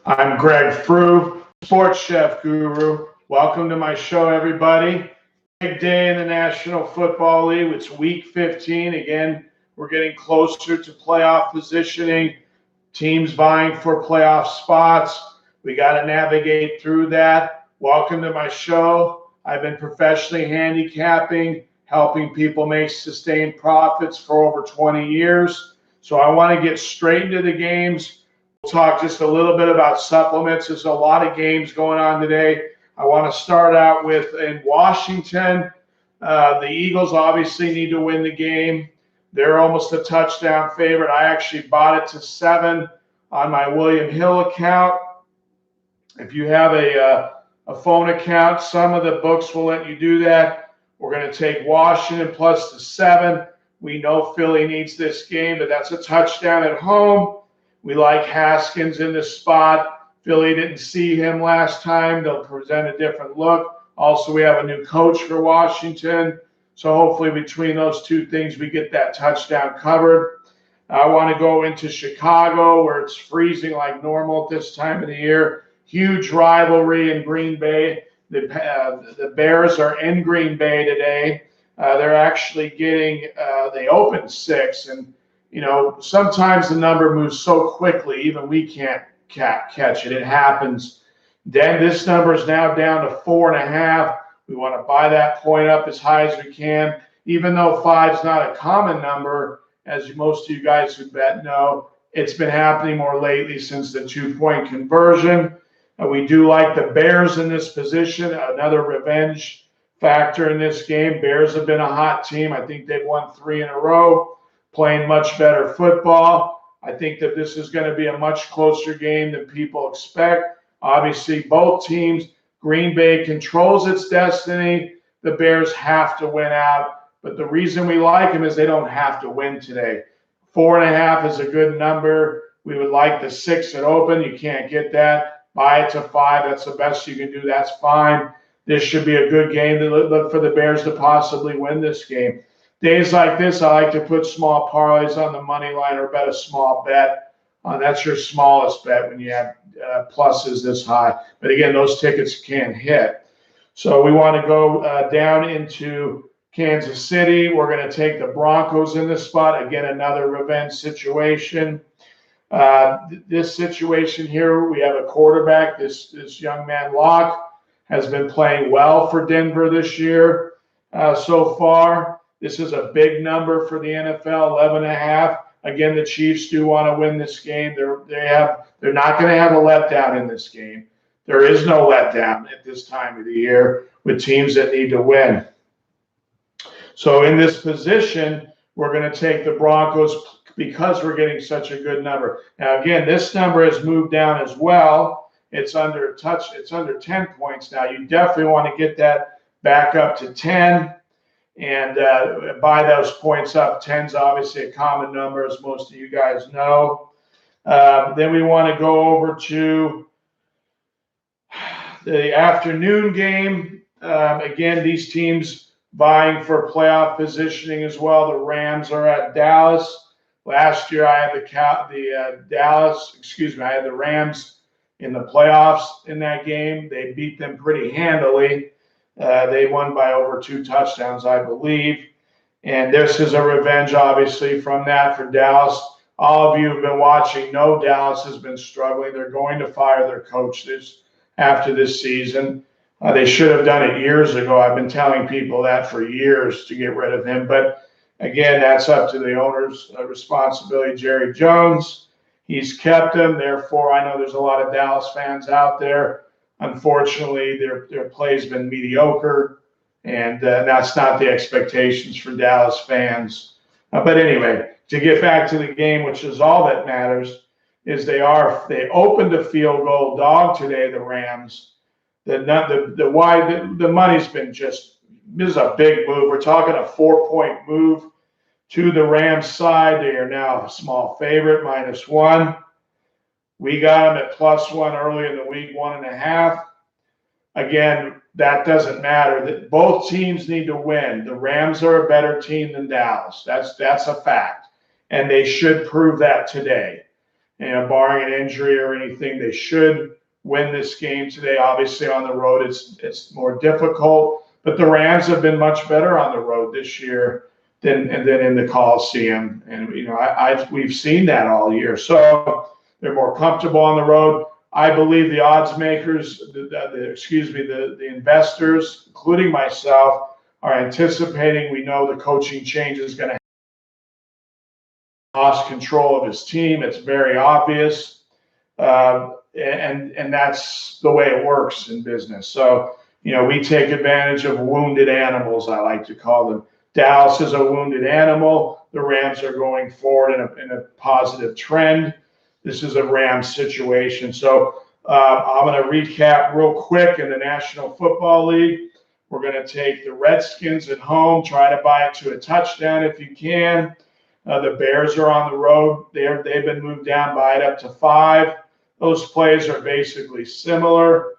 I'm Greg Frew, Sports Chef Guru. Welcome to my show, everybody. Big day in the National Football League. It's week 15. Again, we're getting closer to playoff positioning, teams vying for playoff spots. We got to navigate through that. Welcome to my show. I've been professionally handicapping, helping people make sustained profits for over 20 years. So I want to get straight into the games. We'll talk just a little bit about supplements. There's a lot of games going on today. I want to start out with in Washington. The Eagles obviously need to win the game. They're almost a touchdown favorite. I actually bought it to 7 on my William Hill account. If you have a phone account, some of the books will let you do that. We're going to take Washington plus the 7. We know Philly needs this game, but that's a touchdown at home. We like Haskins in this spot. Philly didn't see him last time. They'll present a different look. Also, we have a new coach for Washington. So hopefully between those two things, we get that touchdown covered. I want to go into Chicago where it's freezing like normal at this time of the year. Huge rivalry in Green Bay. The Bears are in Green Bay today. They're actually getting, they opened 6. And, you know, sometimes the number moves so quickly, even we can't catch it. It happens. Then this number is now down to 4.5. We want to buy that point up as high as we can. Even though 5 is not a common number, as most of you guys who bet know, it's been happening more lately since the 2-point conversion. We do like the Bears in this position, another revenge factor in this game. Bears have been a hot team. I think they've won 3 in a row, playing much better football. I think that this is going to be a much closer game than people expect. Obviously, both teams, Green Bay controls its destiny. The Bears have to win out. But the reason we like them is they don't have to win today. 4.5 is a good number. We would like the 6 at open. You can't get that. Buy it to 5. That's the best you can do. That's fine. This should be a good game to look for the Bears to possibly win this game. Days like this, I like to put small parlays on the money line or bet a small bet. That's your smallest bet when you have pluses this high. But again, those tickets can hit. So we want to go down into Kansas City. We're going to take the Broncos in this spot. Again, another revenge situation. This situation here, we have a quarterback. This young man, Locke, has been playing well for Denver this year so far. This is a big number for the NFL, 11.5. Again, the Chiefs do want to win this game. They're not going to have a letdown in this game. There is no letdown at this time of the year with teams that need to win. So in this position, we're going to take the Broncos because we're getting such a good number. Now, again, this number has moved down as well. It's under 10 points now. You definitely want to get that back up to 10 and buy those points up. 10's obviously a common number, as most of you guys know. Then we want to go over to the afternoon game. Again, these teams vying for playoff positioning as well. The Rams are at Dallas. Last year, I had I had the Rams in the playoffs in that game. They beat them pretty handily. They won by over 2 touchdowns, I believe. And this is a revenge, obviously, from that for Dallas. All of you who have been watching know Dallas has been struggling. They're going to fire their coach after this season. They should have done it years ago. I've been telling people that for years to get rid of him. But again, that's up to the owner's responsibility, Jerry Jones. He's kept him. Therefore, I know there's a lot of Dallas fans out there. Unfortunately, their play's been mediocre, and that's not the expectations for Dallas fans. But anyway, to get back to the game, which is all that matters, is they opened a field goal dog today, the Rams. The money's been this is a big move. We're talking a 4-point move to the Rams side. They are now a small favorite, -1. We got them at +1 early in the week, 1.5. Again, that doesn't matter. Both teams need to win. The Rams are a better team than Dallas. That's a fact. And they should prove that today. And barring an injury or anything, they should win this game today. Obviously, on the road, it's more difficult. But the Rams have been much better on the road this year than in the Coliseum, and we've seen that all year. So they're more comfortable on the road. I believe the odds makers, the investors, including myself, are anticipating. We know the coaching change is going to lost control of his team. It's very obvious, and that's the way it works in business. So we take advantage of wounded animals, I like to call them. Dallas is a wounded animal. The Rams are going forward in a positive trend. This is a Rams situation. So I'm going to recap real quick in the National Football League. We're going to take the Redskins at home, try to buy it to a touchdown if you can. The Bears are on the road. They've been moved down, buy it up to 5. Those plays are basically similar.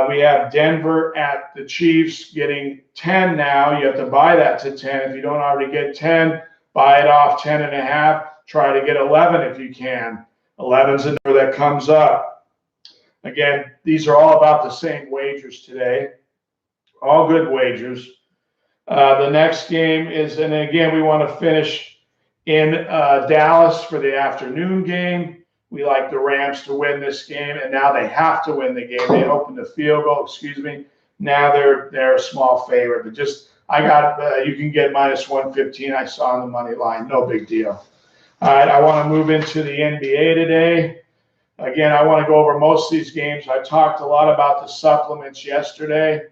We have Denver at the Chiefs getting 10 now. You have to buy that to 10. If you don't already get 10, buy it off 10.5. Try to get 11 if you can. 11's the number that comes up. Again, these are all about the same wagers today. All good wagers. The next game is, and again, we want to finish in Dallas for the afternoon game. We like the Rams to win this game, and now they have to win the game. They opened the field goal, Now they're a small favorite, but you can get -115. I saw on the money line, no big deal. All right, I want to move into the NBA today. Again, I want to go over most of these games. I talked a lot about the supplements yesterday.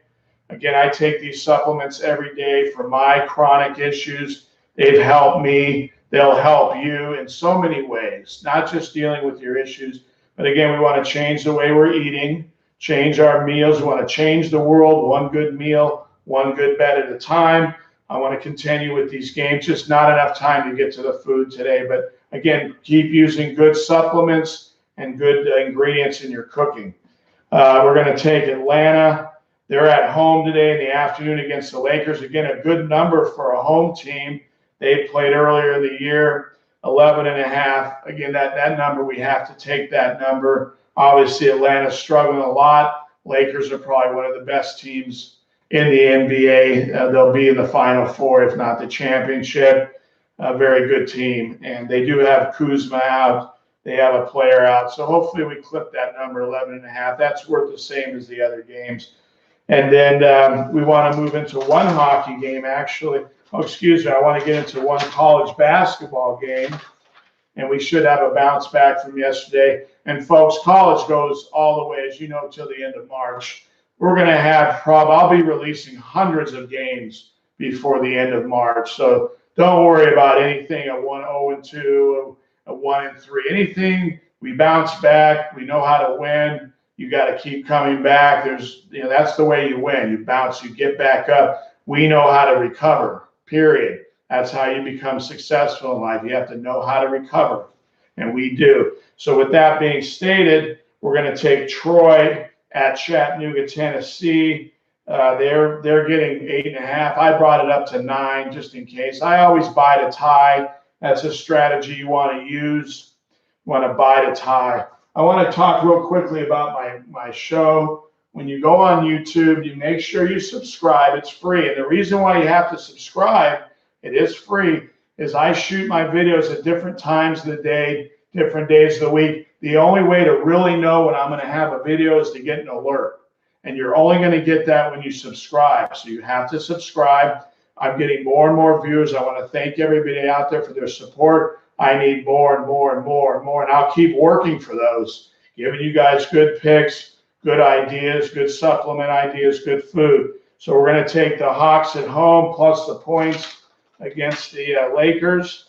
Again, I take these supplements every day for my chronic issues. They've helped me. They'll help you in so many ways, not just dealing with your issues. But again, we want to change the way we're eating, change our meals. We want to change the world, one good meal, one good bed at a time. I want to continue with these games, just not enough time to get to the food today. But again, keep using good supplements and good ingredients in your cooking. We're going to take Atlanta. They're at home today in the afternoon against the Lakers. Again, a good number for a home team. They played earlier in the year, 11.5. Again, that number, we have to take that number. Obviously, Atlanta's struggling a lot. Lakers are probably one of the best teams in the NBA. They'll be in the Final Four, if not the championship. A very good team. And they do have Kuzma out. They have a player out. So hopefully we clip that number, 11.5. That's worth the same as the other games. And then we want to move into one hockey game, actually. Oh, excuse me. I want to get into one college basketball game. And we should have a bounce back from yesterday. And, folks, college goes all the way, as you know, till the end of March. We're going to have I'll be releasing hundreds of games before the end of March. So don't worry about anything, a 1-0-2, a 1-3. Anything, we bounce back. We know how to win. You got to keep coming back. That's the way you win. You bounce, you get back up. We know how to recover, period. That's how you become successful in life. You have to know how to recover, and we do. So with that being stated, we're going to take Troy at Chattanooga, Tennessee. They're getting 8.5. I brought it up to 9 just in case. I always buy to tie. That's a strategy you want to use. You want to buy to tie. I want to talk real quickly about my show. When you go on YouTube, you make sure you subscribe. It's free. And the reason why you have to subscribe, it is free, is I shoot my videos at different times of the day, different days of the week. The only way to really know when I'm going to have a video is to get an alert. And you're only going to get that when you subscribe. So you have to subscribe. I'm getting more and more viewers. I want to thank everybody out there for their support. I need more and more and more and more. And I'll keep working for those, giving you guys good picks, good ideas, good supplement ideas, good food. So we're going to take the Hawks at home plus the points against the Lakers.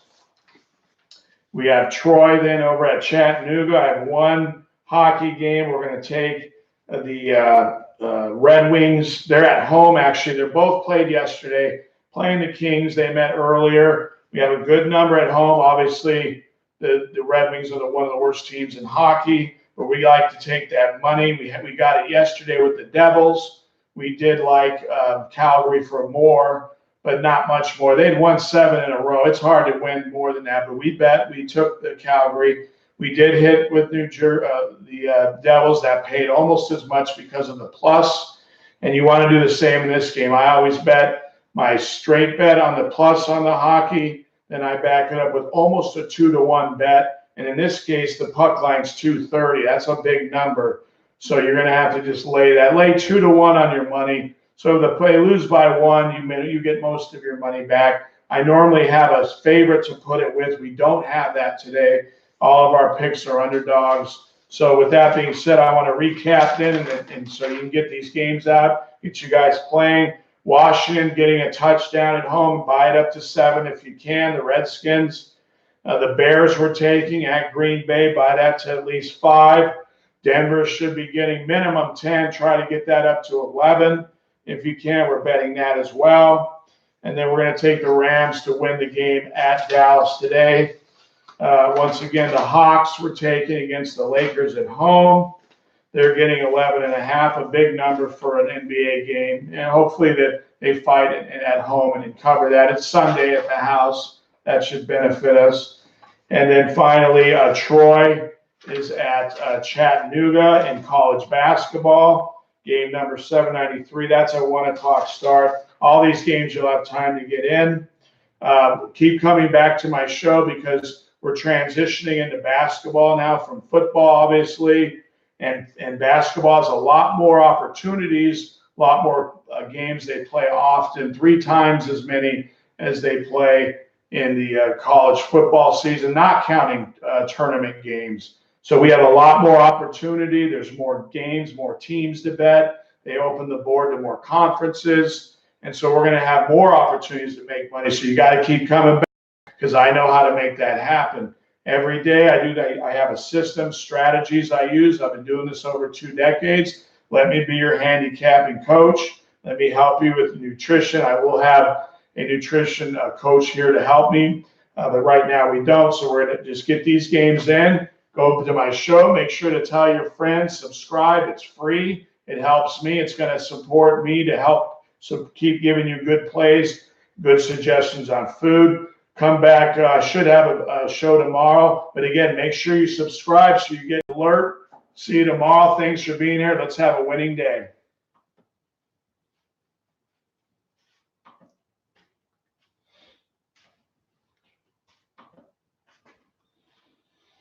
We have Troy then over at Chattanooga. I have one hockey game. We're going to take the Red Wings. They're at home, actually. They're both played yesterday, playing the Kings. They met earlier. We have a good number at home. Obviously, the Red Wings are one of the worst teams in hockey, but we like to take that money. We got it yesterday with the Devils. We did like Calgary for more, but not much more. They'd won 7 in a row. It's hard to win more than that, but we took the Calgary. We did hit with the Devils. That paid almost as much because of the plus. And you want to do the same in this game. I always bet my straight bet on the plus on the hockey. Then I back it up with almost a 2-to-1 bet. And in this case, the puck line's 230. That's a big number. So you're going to have to just lay 2-to-1 on your money. So if they lose by one, you get most of your money back. I normally have a favorite to put it with. We don't have that today. All of our picks are underdogs. So with that being said, I want to recap then, and so you can get these games out, get you guys playing. Washington getting a touchdown at home, buy it up to 7 if you can. The Redskins, the Bears we're taking at Green Bay, buy that to at least 5. Denver should be getting minimum 10. Try to get that up to 11 if you can. We're betting that as well. And then we're going to take the Rams to win the game at Dallas today. Once again, the Hawks were taking against the Lakers at home. They're getting 11.5, a big number for an NBA game. And hopefully that they fight it at home and cover that. It's Sunday at the house. That should benefit us. And then finally, Troy is at Chattanooga in college basketball. Game number 793. That's a 1 o'clock start. All these games you'll have time to get in. Keep coming back to my show because we're transitioning into basketball now from football, obviously. And basketball has a lot more opportunities, a lot more games they play often, 3 times as many as they play in the college football season, not counting tournament games. So we have a lot more opportunity. There's more games, more teams to bet. They open the board to more conferences. And so we're going to have more opportunities to make money. So you got to keep coming back because I know how to make that happen. Every day I do that. I have a system, strategies I use. I've been doing this over 2 decades. Let me be your handicapping coach. Let me help you with nutrition. I will have a nutrition coach here to help me. But right now we don't. So we're going to just get these games in. Go to my show. Make sure to tell your friends. Subscribe. It's free. It helps me. It's going to support me to help keep giving you good plays, good suggestions on food. Come back. I should have a show tomorrow. But again, make sure you subscribe so you get alert. See you tomorrow. Thanks for being here. Let's have a winning day.